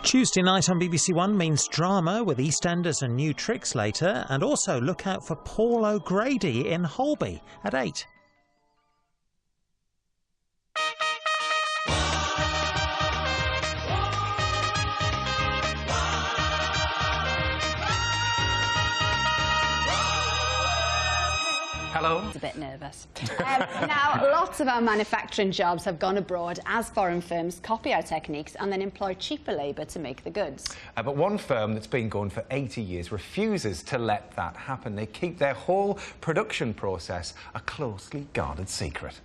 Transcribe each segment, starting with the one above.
Tuesday night on BBC One means drama with EastEnders and new tricks later, and also look out for Paul O'Grady in Holby at 8. Hello. It's a bit nervous. Now, lots of our manufacturing jobs have gone abroad as foreign firms copy our techniques and then employ cheaper labour to make the goods. But one firm that's been going for 80 years refuses to let that happen. They keep their whole production process a closely guarded secret.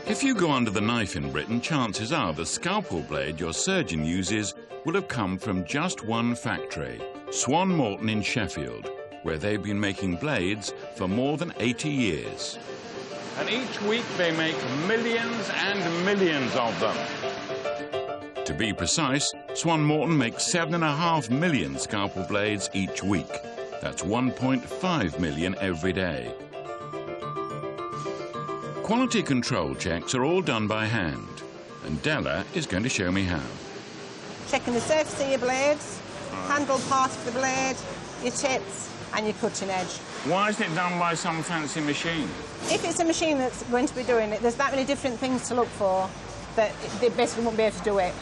If you go under the knife in Britain, chances are the scalpel blade your surgeon uses will have come from just one factory, Swan Morton in Sheffield, where they've been making blades for more than 80 years. And each week they make millions and millions of them. To be precise, Swan Morton makes 7.5 million scalpel blades each week. That's 1.5 million every day. Quality control checks are all done by hand, and Della is going to show me how. Checking the surface of your blades, handle part of the blade, your tips and your cutting edge. Why isn't it done by some fancy machine? If it's a machine that's going to be doing it, there's that many different things to look for that they basically won't be able to do it.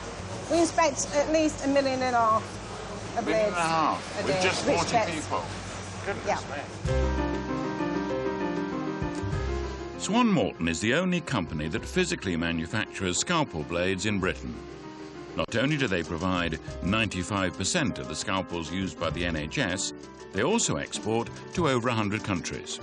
We inspect at least 1.5 million of blades a day. With just 40 people? Goodness me. Swan Morton is the only company that physically manufactures scalpel blades in Britain. Not only do they provide 95% of the scalpels used by the NHS, they also export to over 100 countries.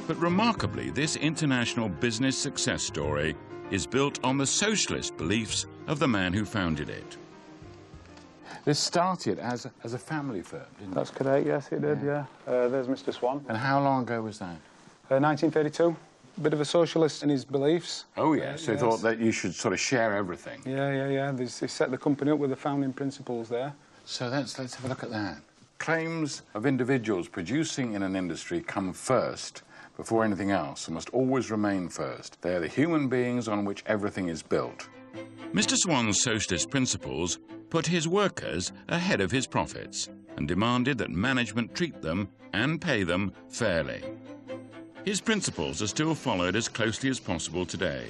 But remarkably, this international business success story is built on the socialist beliefs of the man who founded it. This started as a family firm, didn't it? That's correct, yes, it did, yeah. There's Mr. Swan. And how long ago was that? 1932. Bit of a socialist in his beliefs. Oh, yes, so he thought that you should sort of share everything. Yeah. He set the company up with the founding principles there. So let's have a look at that. Claims of individuals producing in an industry come first before anything else and must always remain first. They are the human beings on which everything is built. Mr. Swan's socialist principles put his workers ahead of his profits and demanded that management treat them and pay them fairly. His principles are still followed as closely as possible today.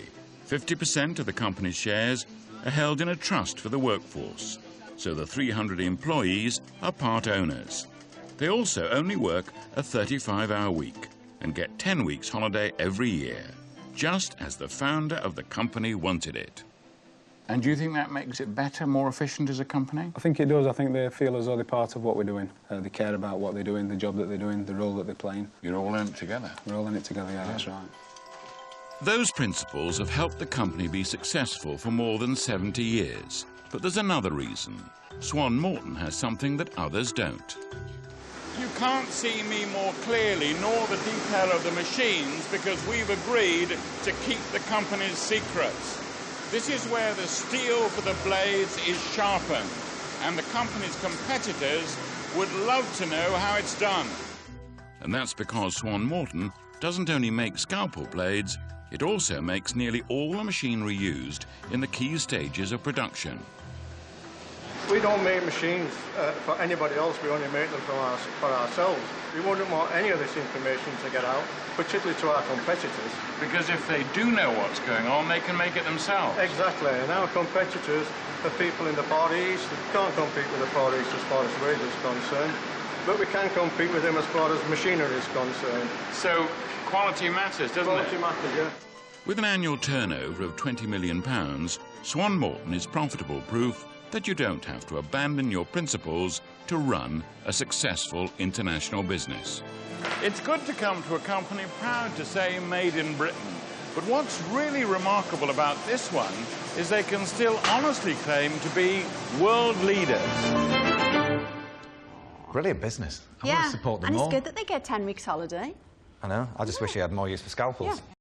50% of the company's shares are held in a trust for the workforce, so the 300 employees are part owners. They also only work a 35-hour week and get 10 weeks holiday every year, just as the founder of the company wanted it. And do you think that makes it better, more efficient as a company? I think it does. I think they feel as though they're part of what we're doing. They care about what they're doing, the job that they're doing, the role that they're playing. You're all in it together. We're all in it together, yeah, that's right. Those principles have helped the company be successful for more than 70 years. But there's another reason. Swan Morton has something that others don't. You can't see me more clearly, nor the detail of the machines, because we've agreed to keep the company's secrets. This is where the steel for the blades is sharpened, and the company's competitors would love to know how it's done. And that's because Swan Morton doesn't only make scalpel blades, it also makes nearly all the machinery used in the key stages of production. We don't make machines for anybody else, we only make them for ourselves. We wouldn't want any of this information to get out, particularly to our competitors. Because if they do know what's going on, they can make it themselves. Exactly, and our competitors are people in the Far East. We can't compete with the Far East as far as wages is concerned, but we can compete with them as far as machinery is concerned. So quality matters, doesn't it? Quality matters, yeah. With an annual turnover of £20 million, Swan Morton is profitable proof that you don't have to abandon your principles to run a successful international business. It's good to come to a company proud to say made in Britain. But what's really remarkable about this one is they can still honestly claim to be world leaders. Brilliant business. I want to support them and more. it's good that they get 10 weeks holiday. I know. I just wish he had more use for scalpels. Yeah.